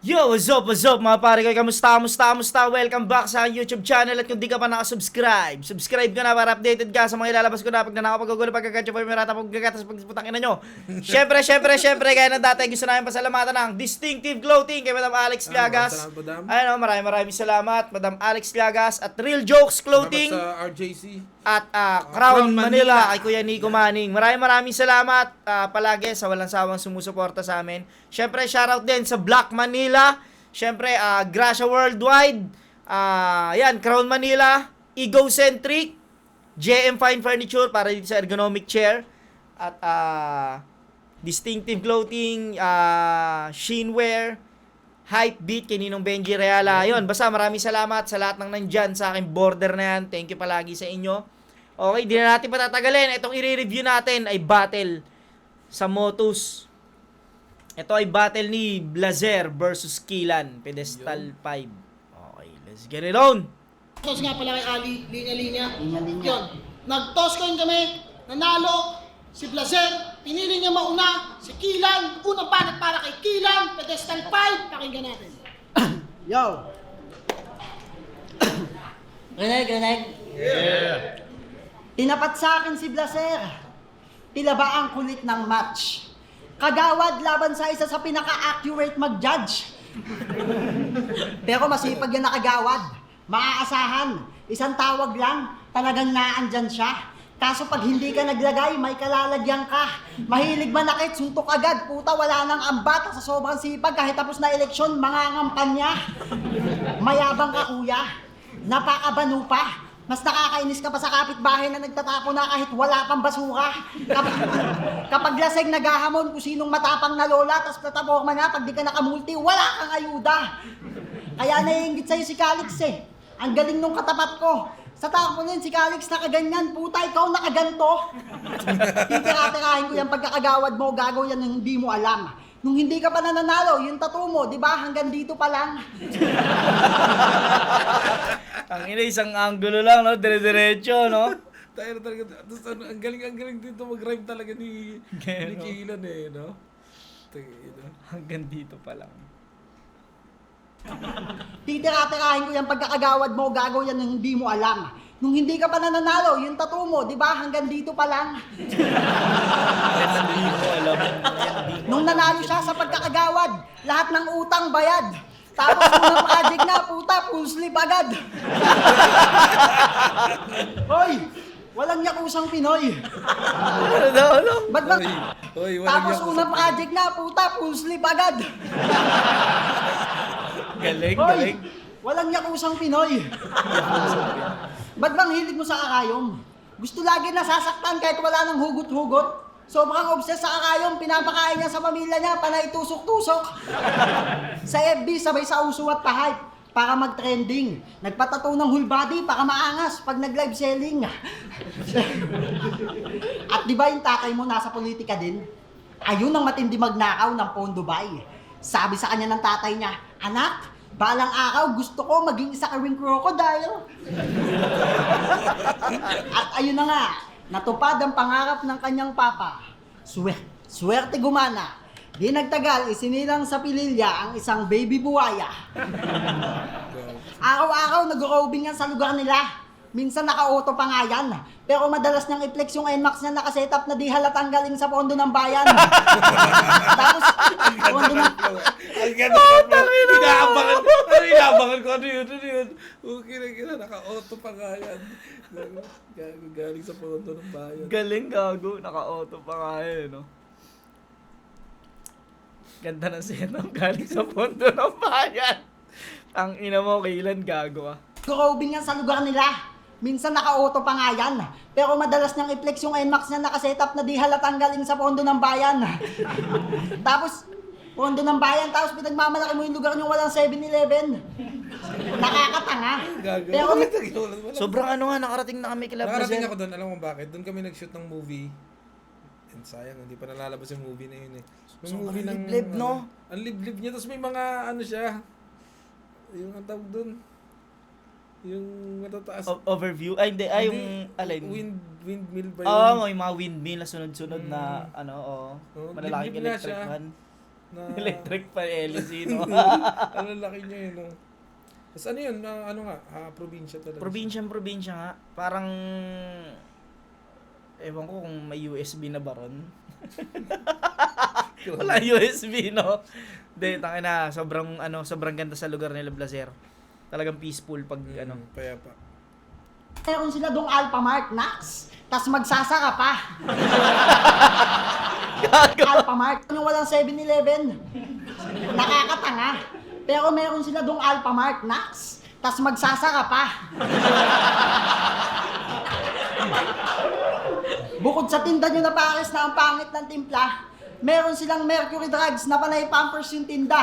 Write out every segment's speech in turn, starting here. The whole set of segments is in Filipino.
Yo, what's up mga pare ko? Kamusta? Welcome back sa YouTube channel. At kung di ka pa nakasubscribe, subscribe ka na para updated ka sa mga ilalabas ko na pag nanakapagugulo, pagkakatsa po yung merata, pagkakatas, pagputang ina nyo. Syempre, kaya na dati gusto namin pasalamatan ng Distinctive Clothing kay Madam Alex Llagas. Ayun, maraming salamat, Madam Alex Llagas. At Real Jokes Clothing. Salamat sa RJC. At Crown Manila kay Kuya Nico Manning. Maraming salamat palagi sa walang sawang sumusuporta sa amin. Syempre, shoutout din sa Black Manila. Syempre, Gracia Worldwide. Yan, Crown Manila. Egocentric. JM Fine Furniture para dito sa ergonomic chair. At Distinctive Clothing. Sheenwear. Hypebeat kay Ninong Benji Reala. Ayun, basta maraming salamat sa lahat ng nandyan sa aking border na yan. Thank you palagi sa inyo. Okay, di na natin patatagalin. Itong i-review natin ay battle sa Motus. Ito ay battle ni Blazer versus Kilan, Pedestal 5. Okay, let's get it on! Toss nga pala kay Ali, linya-linya. Yun, nag-toss coin kami, nanalo, si Blazer, pinili niya mauna, si Kilan, unang banat para kay Kilan, Pedestal 5, pakinggan natin. Yo! Grenade. Yeah. Tinapat sa akin si Blazer. Tila ba ang kulit ng match? Kagawad laban sa isa sa pinaka-accurate mag-judge. Pero masipag yan na kagawad. Maaasahan. Isang tawag lang, talagang naandyan siya. Kaso pag hindi ka naglagay, may kalalagyan ka. Mahilig manakit, suntok agad. Puta, wala nang ambat sa sobrang sipag. Kahit tapos na eleksyon, mangangampanya. Mayabang ka kuya. Napakabanu pa. Mas nakakainis ka pa sa kapitbahay na nagtatapo na kahit wala pang basura. Kapag laseng naghahamon kung sinong matapang na lola, tapos plataforma na, pag di ka nakamulti, wala kang ayuda. Kaya naiingit sa'yo si Calix eh. Ang galing nung katapat ko. Sa tapo niyan, si Calix nakaganyan, puta, ikaw nakaganto. Titira-tirahin ko yung pagkakagawad mo, gagawin yan yung hindi mo alam. Nung hindi ka pa nananalo, yung tattoo mo, di ba, hanggang dito pa lang. Ang ina, isang angulo lang, no? Dire-diretso, no? Tayo na talaga. Tapos ang galing dito mag-rhyme talaga ni Kilan eh, no? Hanggang dito pa lang. Titira-tirahin ko yung pagkakagawad mo, gagawin yan yung hindi mo alam. Nung hindi ka pa nananalo, yung tattoo mo, di ba, hanggang dito pa lang. Hindi ko alam. Nung nanalo siya sa pagkakagawad, lahat ng utang bayad. Tapos unang project na, puta, full sleep agad. Hoy, walang yakusang Pinoy. Ba't ba? Hoy, Tapos unang project na, puta, full sleep agad. Galing. Hoy, walang yakusang Pinoy. Ba't bang hilig mo sa kakayong? Gusto lagi nasasaktan kahit wala nang hugot-hugot. Sobrang obsessed sa kakayong, pinapakain niya sa pamilya niya, panay tusok-tusok. Sa FB, sabay sa uso at pa-hype para mag-trending. Nagpatato ng whole body para maangas pag nag-live selling. At di ba yung tatay mo nasa politika din? Ayun ang matindi magnakaw ng Pondo Bay. Sabi sa kanya ng tatay niya, anak, balang araw gusto ko maging isa ka ring crocodile. At ayun na nga, natupad ang pangarap ng kanyang papa. Swerte gumana. Di nagtagal, isinilang sa pililya ang isang baby buwaya. Araw-araw nag-roving yan sa lugar nila. Minsan naka-auto pa nga yan. Pero madalas niyang i-flex yung NMAX niya nakasetup na di halatang galing sa pondo ng bayan. Tapos, pondo ng... Ang ganda ng inaabangan ko. Ano yun? Okay na, naka-auto pa nga yan. Galing sa pondo ng bayan. Galing, gago. Naka-auto pa nga eh, no? Ganda ng senong galing sa pondo ng bayan. Ang ina mo, Kilan, gago ah. Roving yan sa lugar nila. Minsan naka-auto pa nga yan. Pero madalas niyang i-flex yung NMAX niya nakasetup na di halatang galing sa pondo ng bayan. Tapos, pondo ng bayan, tapos pinagmamalaki mo yung lugar niyo walang 7-Eleven. Nakakatanga. Pero Sobrang ano nga, nakarating na kami kila Nakarating Blazer. ako doon, alam mo bakit? Doon kami nag-shoot ng movie. And sayang, hindi pa nalalabas yung movie na yun eh. Yung Sobrang liblib, no? Ang liblib niya, tapos may mga ano siya. Yung ang tawag doon. Yung matataas. Overview? Ay, hindi. Ay, yung alin. Windmill ba yun? Oo, yung mga windmill na sunod-sunod na, ano, Oo, malalaking liblib nga electric siya. fan. Na, Electric pa LC, no? Ano laki niya yun, no? Tapos ano yun, ano nga, probinsya talaga. Probinsya nga. Parang, ewan ko kung may USB na ba ron. Wala USB, no? Hindi, tangina, sobrang ganda sa lugar nila, Blazer. Talagang peaceful pag, Payapa. Meron sila dong Alphamart, Nax. Tas magsasaka pa. Alphamart. Yung walang 7-Eleven. Nakakatanga. Pero meron sila dong Alphamart, Nax. Tas magsasaka pa. Bukod sa tinda nyo na pares na ang pangit ng timpla, meron silang Mercury Drugs na panay Pampers yung tinda.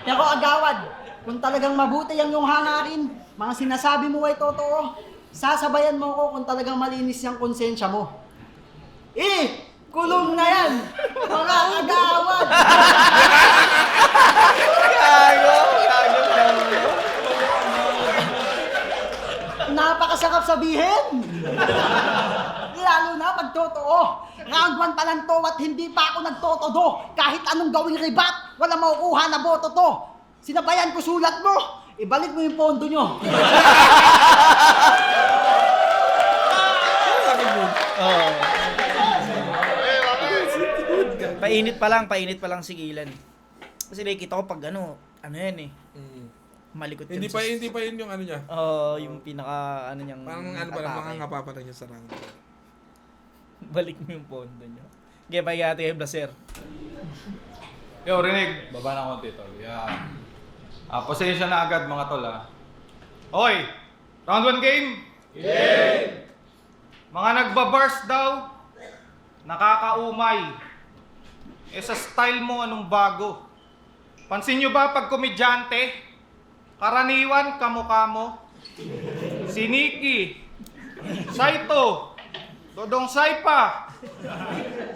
Pero agawad, kung talagang mabuti ang iyong hangarin, mga sinasabi mo ay totoo, sasabayan mo ko kung talagang malinis yung konsensya mo. Kulong na yan! Mga agawad! Gago. Napakasarap sabihin! Lalo na pag totoo. Round 1 pa lang to at hindi pa ako nagtotodo. Kahit anong gawing ribat, wala makukuha na boto to. Sinabayan ko sulat mo. Ibalik mo yung pondo nyo. Oh. Painit pa lang si Kilan. Kasi nakikita ko pag ano yan eh. Malikot yun. Hindi pa yun yung ano niya. Yung pinaka niyang Parang ano pa lang, atake. mga ngapa pa lang siya sa round. Balik mo yung pondo nyo. Okay, pag-iati kayo, Blazer. Yo, rinig. Baba na konti, tol. Yan. Pasensya na agad, mga tol, Okay. Round 1 game? Game! Mga nagbabars daw, nakakaumay. Sa style mo, anong bago? Pansin nyo ba pag komedyante, karaniwan kamukha mo? Si Nikki, Saito, Dodong Saipa,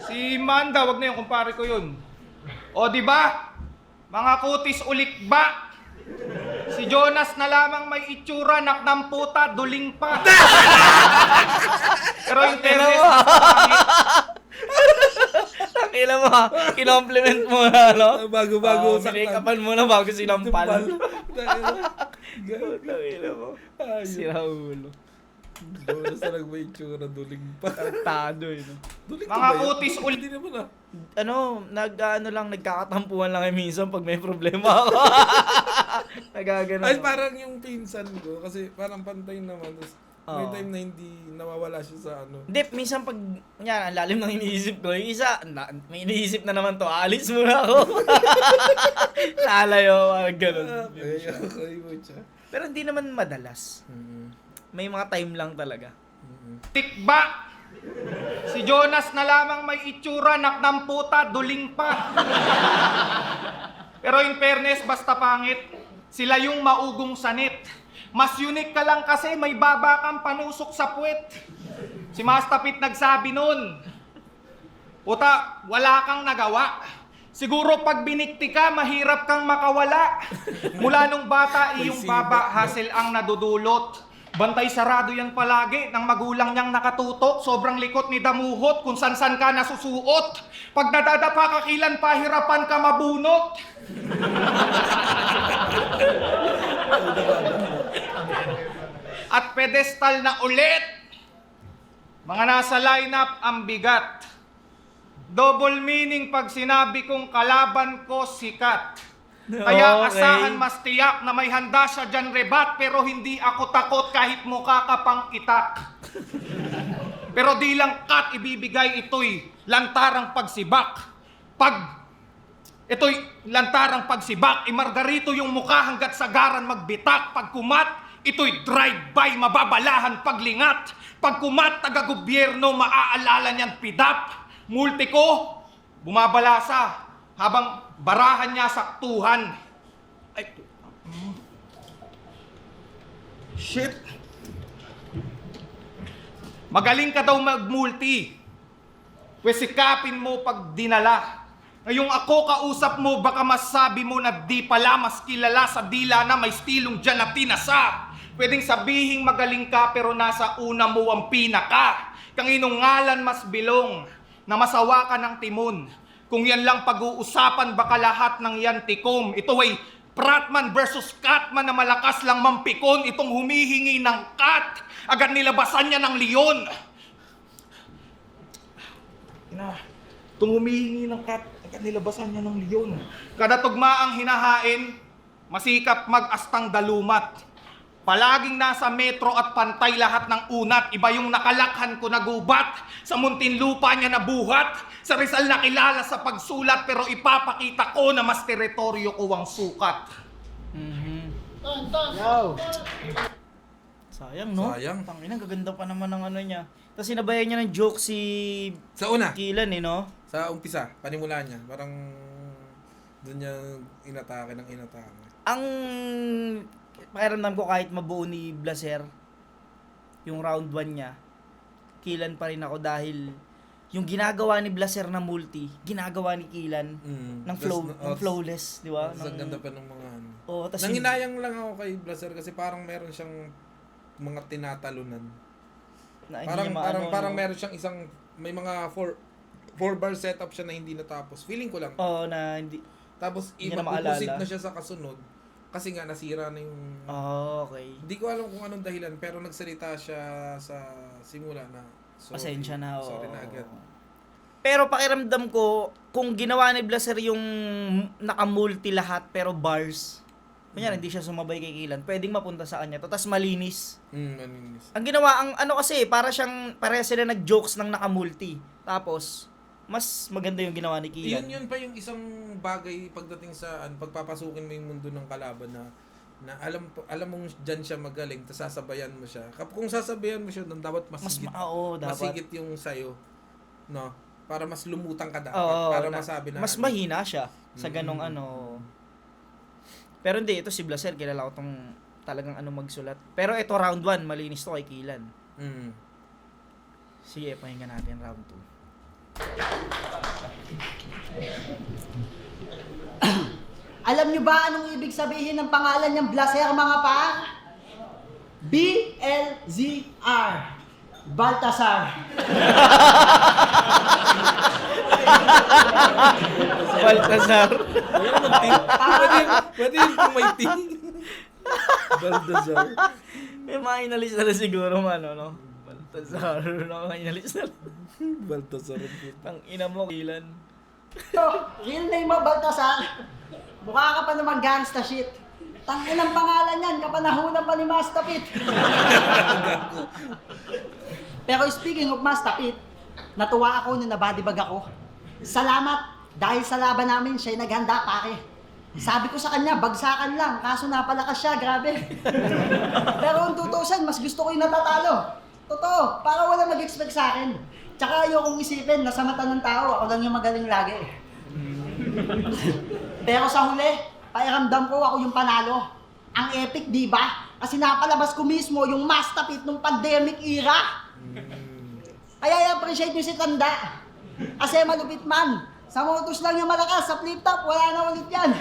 si Manda, wag na yung kumpare ko yun. O di ba? Mga kutis ulik ba? Si Jonas na lamang may itsura, naknang puta, duling pa. Pero yung teres, Takila mo ha, kinompliment mo na, no? Bago-bago Sinikapan mo na bago sinampal. Takila mo. Sira ulo. Jonas na lang may itsura, duling pa. Tado eh, no? Duling Mga ba yun? kutis ulit. Hindi naman Nagkakatampuhan lang kay minsan pag may problema ako. Nagagano. Ay, parang yung pinsan ko, kasi parang pantay naman. Tapos may Oo. time na hindi nawawala siya sa ano. Hindi, minsan pag, yan, ang lalim ng iniisip ko. Yung isa, may iniisip na naman to, alis muna ako. Lalayo, parang ganun. Okay mo siya. Pero hindi naman madalas. May mga time lang talaga. Tikba! Si Jonas na lamang may itsura, naknang puta, duling pa. Pero in fairness, basta pangit, sila yung maugong sanit. Mas unique ka lang kasi may baba kang panusok sa puwet. Si Mastapit nagsabi nun, Puta, wala kang nagawa. Siguro pag binikti ka, mahirap kang makawala. Mula nung bata, iyong baba, hassle ang nadudulot. Bantay sarado yan palagi ng magulang niyang nakatutok. Sobrang likot ni damuhot kung san-san ka nasusuot. Pag nadadapa ka kilan, pahirapan ka mabunot. At pedestal na ulit. Mga nasa lineup ang bigat. Double meaning pag sinabi kong kalaban ko sikat. Kaya Okay. asahan mas tiyak na may handa siya dyan rebat, pero hindi ako takot kahit mukha ka pang itak. Pero di lang kat ibibigay ito'y lantarang pagsibak. Ito'y lantarang pagsibak, imargarito yung mukha hanggat sagaran magbitak. Pag kumat, ito'y drive-by mababalahan paglingat. Pag kumat, taga-gobyerno maaalala niyan pidap. Multi ko, bumabalasa habang barahan niya saktuhan. Ay, shit. Magaling ka daw magmulti. Wesikapin mo pag dinala. Ngayong ako kausap mo, baka masabi mo na di pala mas kilala sa dila na may stilong dyan na tinasa. Pwedeng sabihing magaling ka pero nasa una mo ang pinaka. Kang inong ngalan mas bilong na masawa ka ng timon. Kung yan lang pag-uusapan, baka lahat ng yan tikom. Ito ay Pratman versus Catman na malakas lang mampikon. Itong humihingi ng cat, agad nilabasan niya ng leon. Itong humihingi ng cat, agad nilabasan niya ng leon. Kada tugmaang hinahain, masikap mag-astang dalumat. Palaging nasa metro at pantay lahat ng unat. Iba yung nakalakhan ko na gubat. Sa Muntinlupa niya nabuhat. Sa Rizal nakilala sa pagsulat, pero ipapakita ko na mas teritoryo ko ang sukat. Yo. Sayang, no? Sayang. Tangina, gaganda pa naman ng ano niya. Tapos sinabayan niya ng joke si Sa una, Kilan, eh, no? sa umpisa, panimula niya, parang doon niya inatake ng inatake. Ang pakiramdam ko kahit mabuo ni Blaser, yung round 1 niya, Kilan pa rin ako dahil yung ginagawa ni Blaser na multi, ginagawa ni Kilan ng flow, ng flawless, di ba? Ang ganda pa ng mga ano. Oh, tas Nanginayang lang ako kay Blaser kasi parang meron siyang mga tinatalunan. Parang meron siyang isang, may mga 4 bar setup siya na hindi natapos. Feeling ko lang. Oo, na hindi. Tapos Hindi na imapupusit maalala. na siya sa kasunod kasi nga nasira na yung... Oh, okay. Hindi ko alam kung anong dahilan pero nagsalita siya sa simula na sorry. Pasensya na. Sorry oo. na agad. Pero pakiramdam ko, kung ginawa ni Blaser yung nakamulti lahat pero bars, kunyari hindi siya sumabay kay Kilan, pwedeng mapunta sa kanya to. Tapos malinis. Maninis. Ang ginawa, ang ano kasi, para siyang, pareha sila nag-jokes ng nakamulti. Tapos, mas maganda yung ginawa ni Kilan. Yun pa yung isang bagay pagdating sa pagpapasukin mo yung mundo ng kalaban na alam mong diyan siya magaling, tapos sasabayan mo siya. Kung sasabayan mo siya, dapat masigit. Oo, dapat. Masigit yung sayo, no? Para mas lumutang ka dapat, Oo, para masabi na mas mahina siya sa ganong ano. Pero hindi, ito si Blaser, kilala ko tong talagang ano magsulat. Pero ito round 1, malinis to kay Kilan. Sige, pakinggan natin round 2. Alam nyo ba anong ibig sabihin ng pangalan niyang Blaser, mga pa? B-L-Z-R. Baltasar. Baltasar. Pwede yung kumaiti. Baltasar. May mga inalis na siguro man, no? Baltasar, no? Mga inalis na. Baltasar. Ang ina mo, Kilan. Ito, real name mo, Baltasar. Mukha ka pa naman gangsta shit. Tangin ang pangalan yan, kapanahunan pa ni Master Pit. Pero speaking of Master Pit, natuwa ako nung nabadibag ako. Salamat, dahil sa laban namin, siya'y naghanda, pare. Sabi ko sa kanya, bagsakan lang, kaso napalakas siya, grabe. Pero kung 2,000, mas gusto ko yung natatalo. Totoo, para wala mag-expect sa akin. Tsaka ayokong isipin na sa mata ng tao, ako lang yung magaling lagi. Pero sa huli, pakiramdam ko ako yung panalo. Ang epic, di ba? Kasi napalabas ko mismo yung Master Pit nung pandemic era. Kaya i-appreciate nyo si Tanda. Kasi malupit man. Sa motos lang yung malakas, sa flip top, wala na ulit yan.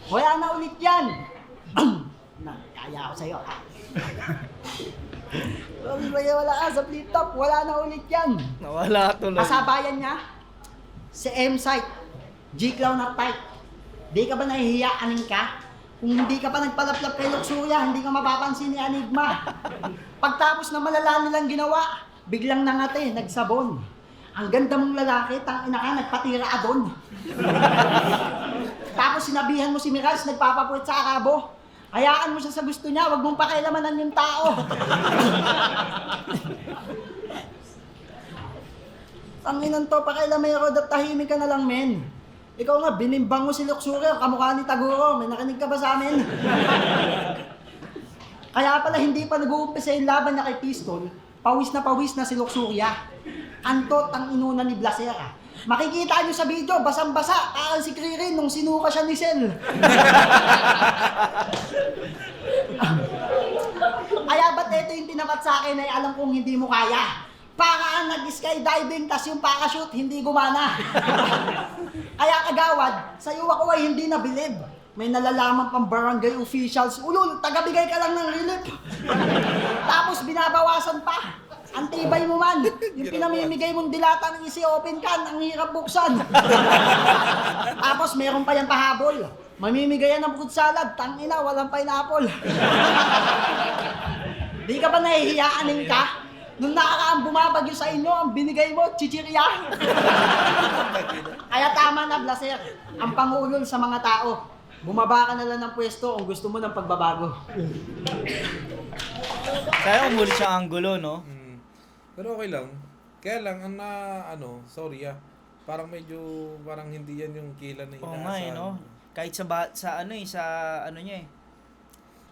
Wala na ulit yan. Kaya ako sa'yo, ha? Wala ka sa flip top, wala na ulit yan. Nawala tuloy. Kasabayan niya, si M-Site, G-Clown at Type. Di ka ba nahihiya, aning ka? Kung hindi ka pa nagpalaplap kay Luxuria, hindi ka mapapansin ni Enigma. Pagtapos na malala nilang ginawa, biglang nangate, nagsabon. Ang ganda mong lalaki, tangina ka, nagpatira ka doon. Tapos sinabihan mo si Mirage, nagpapapuwit sa akabo. Hayaan mo siya sa gusto niya, wag mong pakialamanan yung tao. Tanginan to, pakialamero, tahimik ka na lang, men. Ikaw nga, binimbang mo si Luxuria, kamukha ni Taguro. May nakinig ka ba sa amin? Kaya pala hindi pa nag-uumpisa yung laban niya kay Pistol, pawis na si Luxuria. Antot ang inuna ni Blaser. Makikita niyo sa video, basang-basa, kaan si Kririn nung sinuka siya ni Sel. Kaya ba't ito yung tinapat sa akin ay alam kong hindi mo kaya? Para nag-skydiving, tas yung parachute hindi gumana. Kaya kagawad, sa'yo ako ay hindi nabilib. may nalalaman pang barangay officials, ulul, tagabigay ka lang ng relief. Tapos binabawasan pa. Ang tibay mo man. Yung pinamimigay mong dilata ng easy open can, ang hirap buksan. Tapos meron pa yan pahabol. Mamimigay yan ng fruit salad, tangina, walang pineapple. Di ka ba nahihiyaanin ka? Nung nakakaang bumabagyo sa inyo, ang binigay mo, chichirya. Kaya tama na, Blaser. Ang pangulol sa mga tao. Bumaba ka na lang ng pwesto kung gusto mo ng pagbabago. Kaya umulit siya anggulo, no? Pero okay lang. Kaya lang, sorry parang medyo, parang hindi yan yung Kilan na Oo inaasahan. nga, no? Kahit sa niya eh.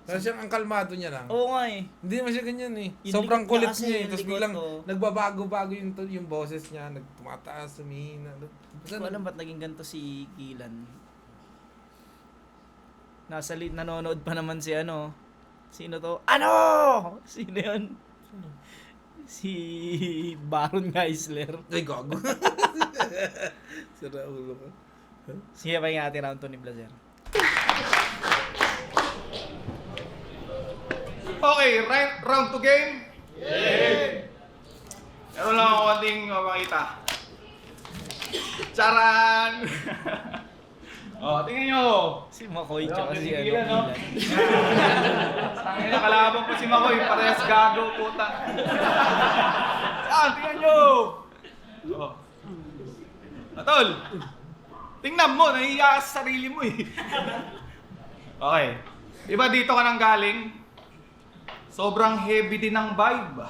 Kasi siyang ang kalmado niya lang. Oo nga eh. Hindi naman siya ganyan eh. Yung Sobrang likod kulit niya kasi, niya eh. yung Tapos likod, biglang oh. nagbabago-bago yung boses niya. Tumataas, humihina. Hindi ko alam ba't naging ganito si Kilan. Nanonood pa naman si Sino to? Sino yun? Si Baron Geisler. Ay, gago. Sira ulo ko. Sige pa yung ate round to ni Blaser. Okay, round to game. Meron lang ako konting mapakita. Charan! Tingnan nyo. Si Makoy tsaka si Kilan, no? Kilan. Tangin na kalaban ko si Makoy, parehas gago, puta. Tingnan nyo. Atol, tingnan mo, nahihiya ka sa sarili mo eh. Okay. Diba dito ka nang galing? Sobrang heavy din ang vibe.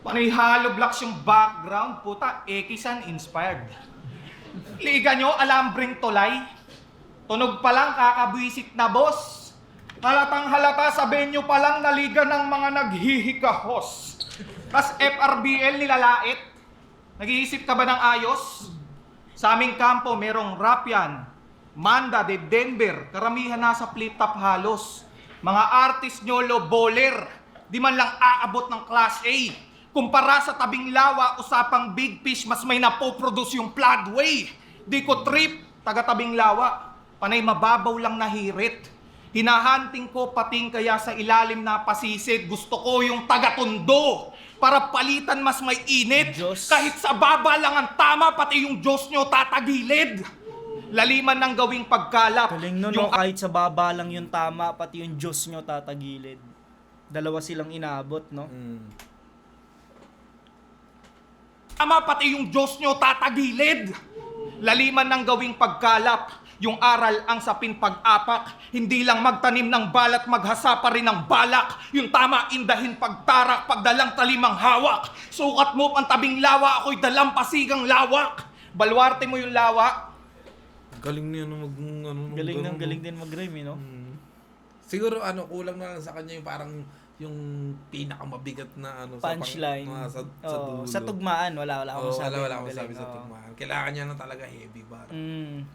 Panay hollow blocks yung background, puta, Ekisan inspired. Liga nyo, alambring tulay. Tunog pa lang, kakabwisit na boss. Halatang halata sa venue pa lang naliga ng mga naghihikahos. Tas FRBL nilalait. Nag-iisip ka ba ng ayos? Sa aming kampo, merong Rapian, Manda de Denver, karamihan nasa flip-top halos. Mga artist nyo, low bowler, di man lang aabot ng Class A. Kumpara sa tabing lawa, usapang big fish, mas may napoproduce yung floodway. Di ko trip, taga-tabing lawa, panay mababaw lang nahirit. Hinahanting ko pating kaya sa ilalim na pasisid, gusto ko yung taga-tundo. Para palitan mas may init. Diyos. Kahit sa baba lang ang tama, pati yung Diyos nyo tatagilid. Laliman ng gawing pagkalap. Galing nun, Yung no? Kahit sa baba lang yung tama, pati yung Diyos nyo tatagilid. Dalawa silang inabot, no? ama, pati yung Diyos nyo tatagilid. Laliman ng gawing pagkalap. Yung aral ang sapin pag-apak. Hindi lang magtanim ng balat, maghasa pa rin ng balak. Yung tama, indahin pagtarak, pagdalang talimang hawak. Sukat mo ang tabing lawa, ako'y dalang pasigang lawak. Balwarte mo yung lawa. Galing niya Galing din mag-rhyme, no? Siguro kulang na lang sa kanya yung parang yung pinakamabigat na Punchline. sa Oo, dulo. sa tugmaan, wala akong masabi. Wala akong Galing, sabi sa oo. tugmaan. Kailangan niya na talaga heavy bar.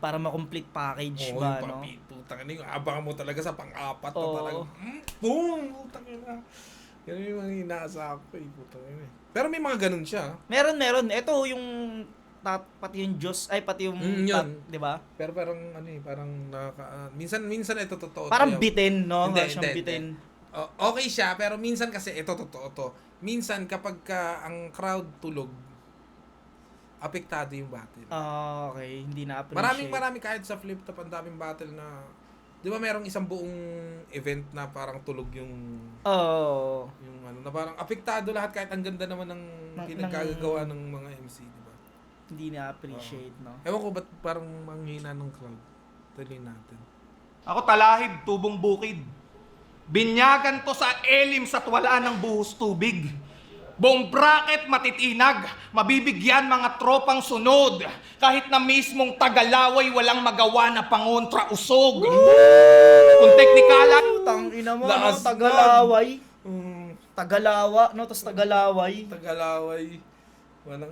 Para ma-complete package Oo, ba, yung no? putang ina, yung abangan mo talaga sa pang-apat na Oo. talaga. Boom! Putang ina. Yan yung mga inaasahan ko putang ina. Pero may mga ganun siya. Meron. Ito yung pati yung Diyos, pati yung yun. 'di ba? Pero parang parang minsan ito totoo. Parang bitin, no? Hindi, Siyang hindi, bitin. Okay siya, pero minsan kasi ito totoo to. Minsan kapag ang crowd tulog, apektado yung battle. Okay, hindi na appreciate. Marami kahit sa flip top ang daming battle na 'di ba merong isang buong event na parang tulog yung yung na parang apektado lahat kahit ang ganda naman ng pinagkagagawa ng mga MC, 'di ba? Hindi na appreciate, no? Ewan ko ba't parang manghina ng crowd. Tuloy natin. Ako talahib, tubong bukid. Binyagan to sa elim sa wala ng buhos tubig. Buong bracket matitinag, mabibigyan mga tropang sunod. Kahit na mismong Tagalaway walang magawa na pangontra usog. Kung teknikalan, Tangina mo, Lakas no? Tagalaway. Mm, Tagalawa, no? Tapos Tagalaway. Tagalaway. Walang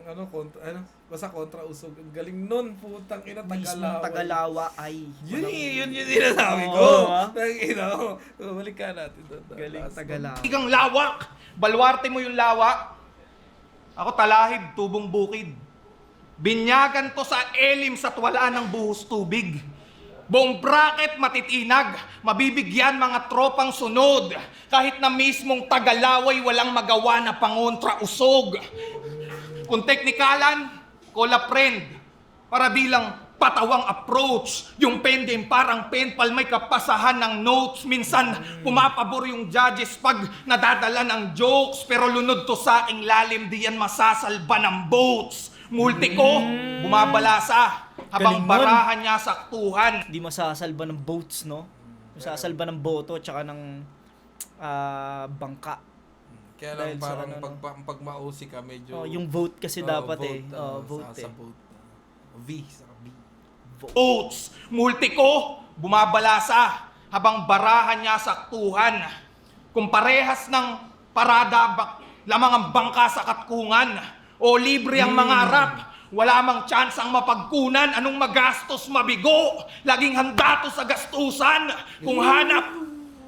basta kontra usog. Ang galing nun, putang ina, Mismong Tagalaway. Tagalawa ay. Yun sinasabi ko. Oo, Balik ka natin doon. Galing Tagalawa. igang lawak. Balwarte mo yung lawa. Ako talahib, tubong bukid. Binyagan to sa elim sa wala ng buhos tubig. Buong bracket matitinag, mabibigyan mga tropang sunod. Kahit na mismong Tagalaway walang magawa na pangontra usog. Kung teknikalan, kola friend, para bilang patawang approach. Yung pen din parang penpal may kapasahan ng notes. Minsan pumapabor yung judges pag nadadala ng jokes. Pero lunod to sa aking lalim, di yan masasalba ng boats. Multi ko, bumabalasa. Habang Galing nun. barahan niya saktuhan. Di masasalba ng boats, no? Masasalba ng boto tsaka ng bangka. Kaya Dahil lang sa parang ano, no? pag mausi ka medyo... Oh, yung vote kasi dapat eh. vote, Vote sa eh. vote. V, sa V. Boats. Multi ko, bumabalasa. Habang barahan niya saktuhan. Kung parehas ng parada, lamang ang bangka sa katkungan. O libre ang mga rap. Wala mang chance ang mapagkunan. Anong magastos, mabigo. Laging handa to sa gastusan. Kung hanap,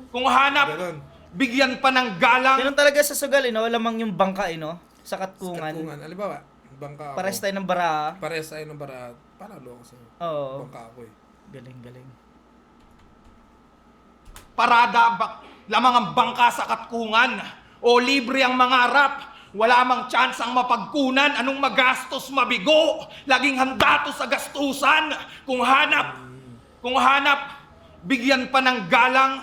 Ganon. bigyan pa ng galang. Ganun talaga sa sugal, eh, no? Lamang yung bangka, eh, no? Sa katkungan. Katkungan. Halimbawa, bangka ako. Pares tayo ng bara. Pares tayo ng bara. Panalo ako sa'yo. Oo. Bangka ako eh. Galing. Parada, lamang ang bangka sa katkungan. O libre ang mga rap. Wala mang chance ang mapagkunan. Anong magastos, mabigo. Laging handa to sa gastusan. Kung hanap, bigyan pa ng galang.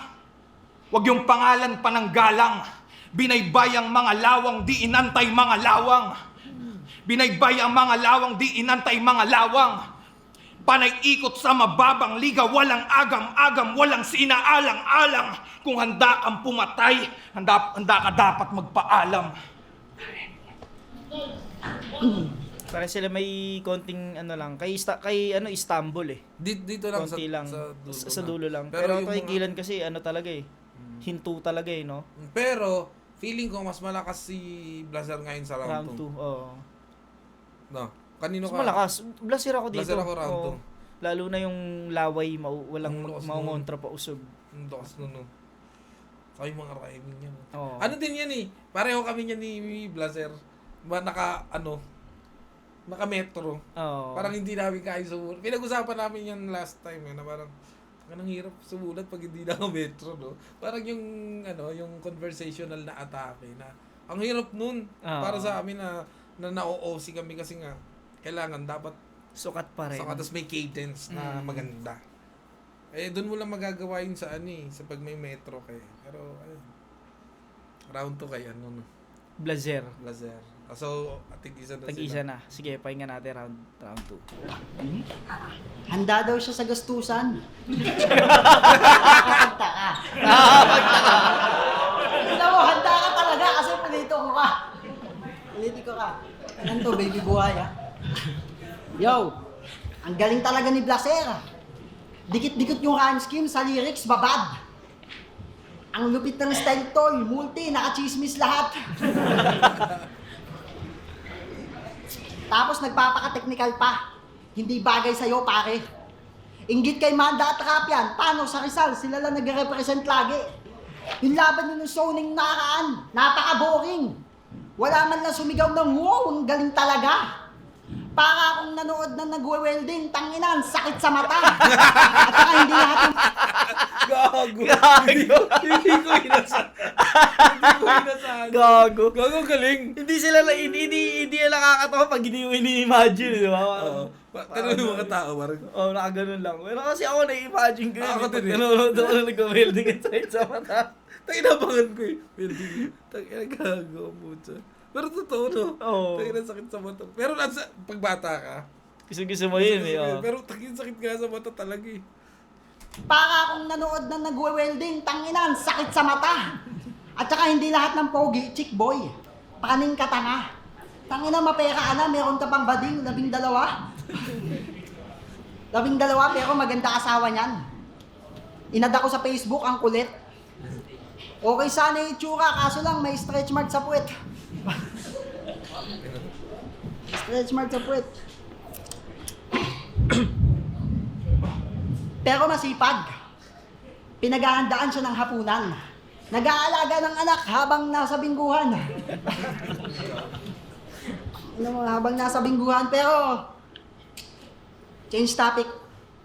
Huwag yung pangalan pa ng galang. Binaybayang mga lawang, di inantay mga lawang. Binaybayang mga lawang, di inantay mga lawang. Panay ikot sa mababang liga, walang agam-agam, walang sinaalang-alang. Kung handa kang pumatay, handa ka dapat magpaalam. Parang sila may konting ano lang. Kay Istanbul eh. Dito lang Konti lang. sa Sa dulo lang. Pero Pero yung kay mga- Kilan kasi ano talaga eh. Hinto talaga eh, no? Pero, feeling ko mas malakas si Blazer ngayon sa Round round 2. 2. Oo. No. Kanino Mas ka? malakas. Blaser ako dito. Blaser ako round Oo. Lalo na yung laway, walang Ang lakas maungontra pa usog. Ang lakas nun, no. Saka yung mga rhyming niya. No? Oo. Ano din yan eh. Pareho kami niya ni Blazer. Naka-metro. Oo. Parang hindi namin kaya sumulat. Pinag-usapan namin yan last time eh, na parang ang hirap sumulat pag hindi naka-metro, no? Parang yung, yung conversational na atake na ang hirap nun para sa amin na na-OOC kami kasi nga kailangan dapat Sukat pa rin. tapos may cadence na maganda. Eh, doon mo lang magagawa yun sa sa pag may metro kayo. Pero, ayun. Round 2 kay no? Blazer. Blazer. So, tig-isa na Tag-isa na. Sige, pahinga natin round 2. Handa daw siya sa gastusan. Alam mo, handa ka talaga kasi politiko ka. Ano to, baby buhay ah. Yo, ang galing talaga ni Blaser. Dikit-dikit yung rhyme scheme sa lyrics, babad. Ang lupit ng style tol, multi, nakachismis lahat. Tapos nagpapaka-technical pa. Hindi bagay sa'yo, pare. Inggit kay Manda at Rap yan. Paano sa Rizal? Sila lang nag-represent lagi. Yung laban nyo ng zoning nakaraan, napaka-boring. Wala man lang sumigaw ng wow, ang galing talaga. Para akong nanood na nagwe-welding, tanginan, sakit sa mata. At saka hindi lahat ng... Gago. Hindi ko inasahan. Gago. Gago, galing. Hindi nila nakakatawa pag hindi mo ini-imagine, di ba? Pero yung mga tao, parang... Oo, nakaganon lang. Pero kasi ako na-imagine ko yun. Ako din eh. Nanonood ako na nag-welding at sakit sa mata. Inabangan ko eh. Tangina, gago, puta. Pero totoo, no? Oo. Tangina, sakit sa mata. Pero pag bata ka, Gusto mo yun eh. Oh. pero sakit nga sa mata talaga eh. Para akong nanood na nagwe-welding, tanginan, sakit sa mata. At saka hindi lahat ng pogi, chick boy. Paning katanga. Tanginan, mapera ka na, meron ka pang bading, 12. 12 pero maganda asawa niyan. Inad ako sa Facebook, ang kulit. Okay sana yung itsura, kaso lang may stretch mark sa puwet. Stretch mark sa puwet. Pero masipag. Pinaghahandaan siya ng hapunan. Nag-aalaga ng anak habang nasa bingguhan. Habang nasa bingguhan, pero change topic.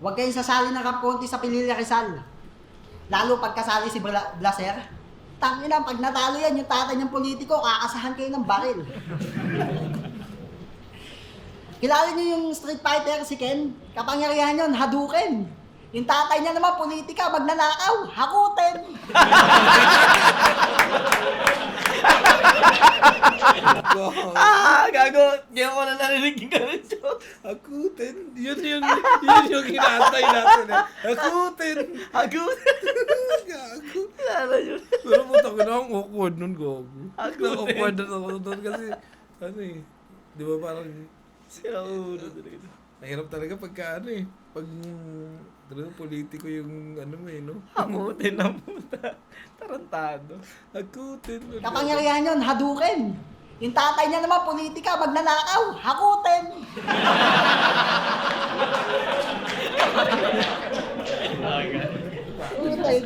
huwag kayong sasali ng Kamponti sa Pililla Rizal. Lalo pagkasali si Blaser. Tangina, pag natalo yan, yung tatay niyang politiko, kakasahan kayo ng baril. Kilala niyo yung street fighter si Ken? Kapangyarihan yun, Hadouken. Yung tatay niya naman, politika, magnanakaw, hakutin. Gago. Hindi ako na narinig yung ganun joke. Akutin. Yun yung hinatay natin eh. Akutin. Hagutin. Gago. Kilala yun. Pero puta ko na, ang awkward nun, Gogo. Akutin. Na-awkward na ako doon kasi, ano eh, di ba parang, Sira ulo talaga. mahirap talaga pagka ano eh, pag talagang politiko yung ano mo eh, no? Hagutin ng puta. Tarantado. Akutin. Kapangyarihan yun, Hadouken. Yung tatay niya naman, politika, magnanakaw, hakutin. Hakutin.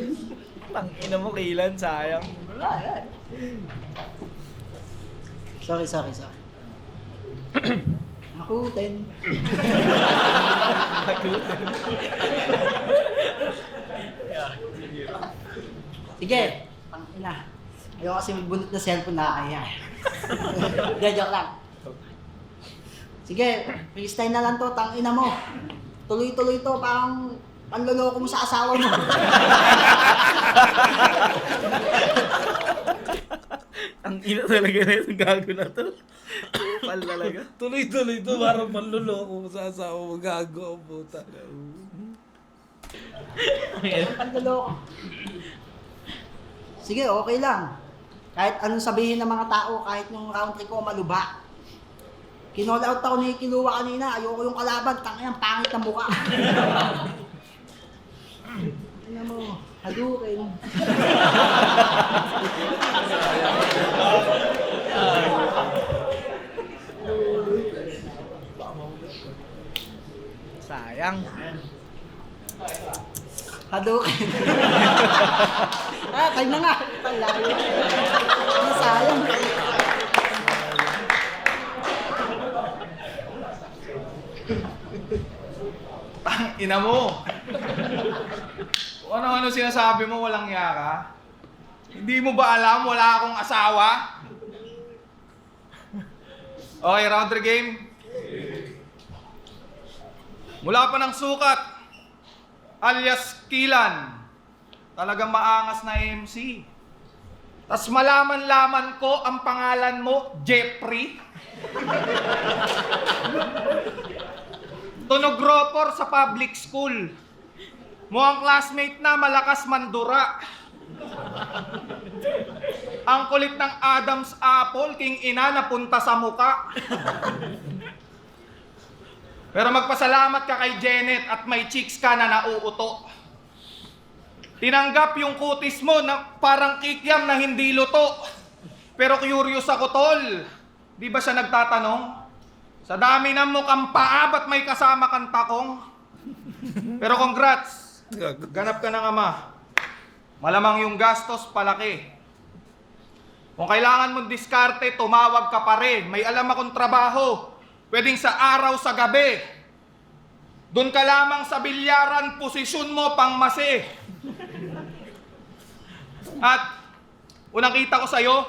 Tangina mo, Kilan, sayang. Sorry. Hakutin. Hagutin. Sige, tangina. Ayaw kasi magbunot na cellphone na kaya. Hindi, joke lang. Sige, freestyle na lang to, tangina mo. Tuloy-tuloy to, parang panloloko mo sa asawa mo. Ang ina talaga na yung gago na to. Pal talaga. Tuloy-tuloy to, parang manluloko mo sa asawa mo, gago ang puta. Panloloko. Sige, okay lang. Kahit anong sabihin ng mga tao, kahit yung round 3 ko maluba. Kinall out ako ni Kiluwa kanina, ayoko yung kalaban, tangina, pangit na mukha. Ano mo, Hadouken. Sayang. Hadouken. Tayo na nga. Layo. Sayang. Ina mo! Kung ano-ano sinasabi mo, walang yaka. Hindi mo ba alam, wala akong asawa? Okay, round 3 game. Mula pa ng sukat, alias Kilan, talagang maangas na MC. Tas malaman-laman ko ang pangalan mo, Jeffrey. Tunog ropor sa public school. Mukhang classmate na malakas mandura. Ang kulit ng Adam's apple, king ina napunta sa muka. Pero magpasalamat ka kay Janet at may chicks ka na nauuto. Tinanggap yung kutis mo na parang kikiam na hindi luto. Pero curious ako, tol. Di ba siya nagtatanong? Sa dami ng mukhang paa, ba't may kasama kang takong? Pero congrats, ganap ka ng ama. Malamang yung gastos palaki. Kung kailangan mong diskarte, tumawag ka pa rin. May alam akong trabaho. Pwedeng sa araw, sa gabi. Doon ka lamang sa bilyaran, posisyon mo pang masi. At unang kita ko sa'yo,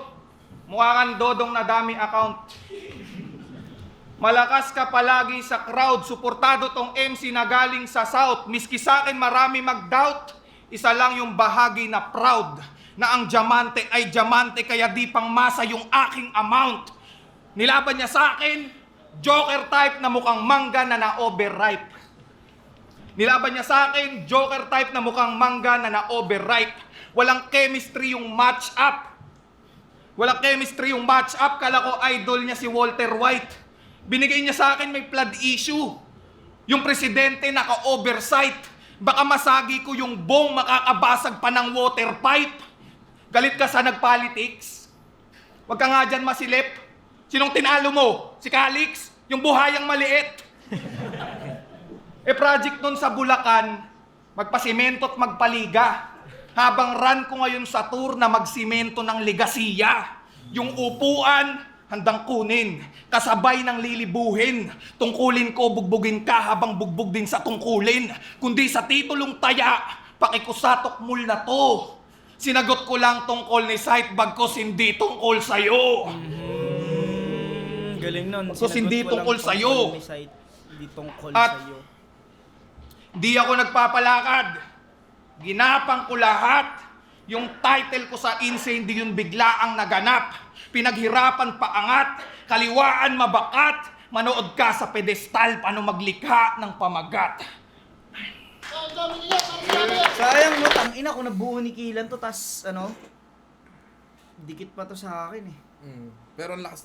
mukha kang dodong na dami account. Malakas ka palagi sa crowd, suportado tong MC na galing sa South. Miski sa akin marami mag-doubt, isa lang yung bahagi na proud, na ang diamante ay diamante kaya di pang masa yung aking amount. Nilaban niya sa akin, joker type na mukhang mangga na na-overripe. Nilaban niya sa akin, joker type na mukhang mangga na na-overripe. Walang chemistry yung match up. Walang chemistry yung match up. Kala ko idol niya si Walter White. Binigay niya sa akin may flood issue. Yung presidente naka-oversight. Baka masagi ko yung bong makakabasag pa ng water pipe. Galit ka sa nagpolitics? Huwag ka nga dyan masilip. Sinong tinalo mo? Si Calix? Yung buhayang maliit? Project nun sa Bulacan, magpasimento at magpaliga. Habang run ko ngayon sa tour na magsimento ng Legasiya. Yung upuan, handang kunin, kasabay ng lilibuhin. Tungkulin ko, bugbugin ka habang bugbog din sa tungkulin. Kundi sa titulong taya, pakikusatok mul na to. Sinagot ko lang tungkol ni Sight, bagkos hindi tungkol sa'yo. Galing nun. So, hindi Sinagot ko tungkol lang sa'yo. ni Sight. Hindi tungkol At- sa'yo. Di ako nagpapalakad. Ginapang ko lahat. Yung title ko sa INSE, hindi yun biglaang naganap. Pinaghirapan paangat, kaliwaan mabakat, manood ka sa pedestal, paano maglikha ng pamagat. Sabi niya, sabi. Sayang no, tangina ko nabuo ni Kilan to, tas ano, dikit pa to sa akin eh. Pero ang lakas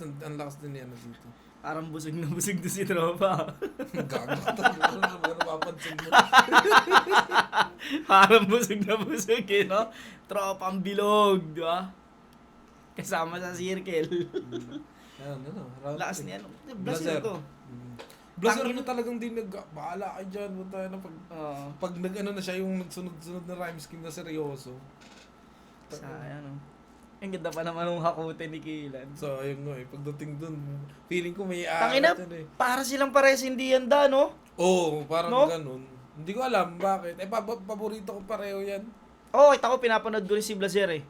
din yan dito. Parang busog na busog to si tropa. Gago to. Ano napapansin mo? Parang busog na busog eh, no? Tropa ang bilog, di ba? Kasama sa circle. Ano? Lakas niya, ano? Blazer. Blazer to. Blazer mo talagang din bahala ka dyan. Pag Oo. nag-ano na siya, yung nagsunod-sunod na rhyme scheme na seryoso. Sayang no. Ang ganda pa naman ng hakutin ni Kilan. So, ayun nga eh. Pagdating dun, feeling ko may Tangina, dyan eh. para silang pares hindi handa, no? Oo, parang No? ganun. Hindi ko alam bakit. Paborito ko pareho yan. Oo, kita ko pinapanood ko rin si Blazer eh.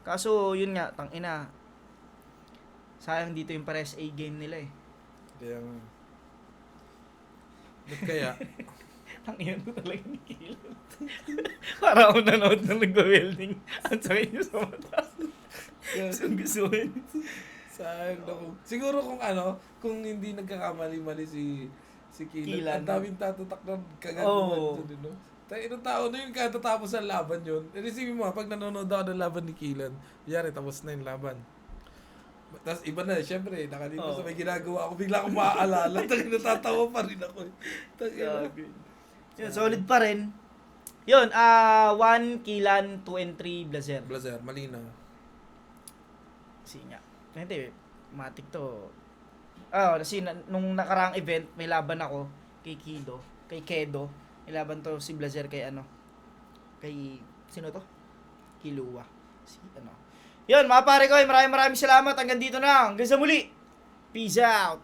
Kaso, yun nga, tangina. Sayang dito yung pares A game nila eh. Kaya nga. Ba't kaya? Tangina ko talaga ni Kilan. Para ako nanood ng nagwa-welding. Ang sakit nyo sa mata. Gusto gustuhin. Sayang na kung... Siguro kung hindi nagkakamali-mali si Kilan. Kilan. Ang daming tatutak na Oo. kagagawan dun, no? Tayo, ilang tao na yun katatapos ang laban yun. Isipin mo, pag nanonood ako ng laban ni Kilan, yari, tapos na yung laban. Tapos iba na, syempre, nakalimutan sa may ginagawa ako, bigla akong maaalala. Tangina, natatawa pa rin ako. Tangina. Yun, solid pa rin. Yun, 1, Kilan, 2 and 3, Blazer. Blazer, malinaw. Kasi nga. Hindi, matik to. Kasi nung nakaraang event, may laban ako kay Kedo. May laban to si Blazer kay sino to? Kilua. Yun, mga pare ko, maraming salamat. Hanggang dito na. Hanggang sa muli. Peace out.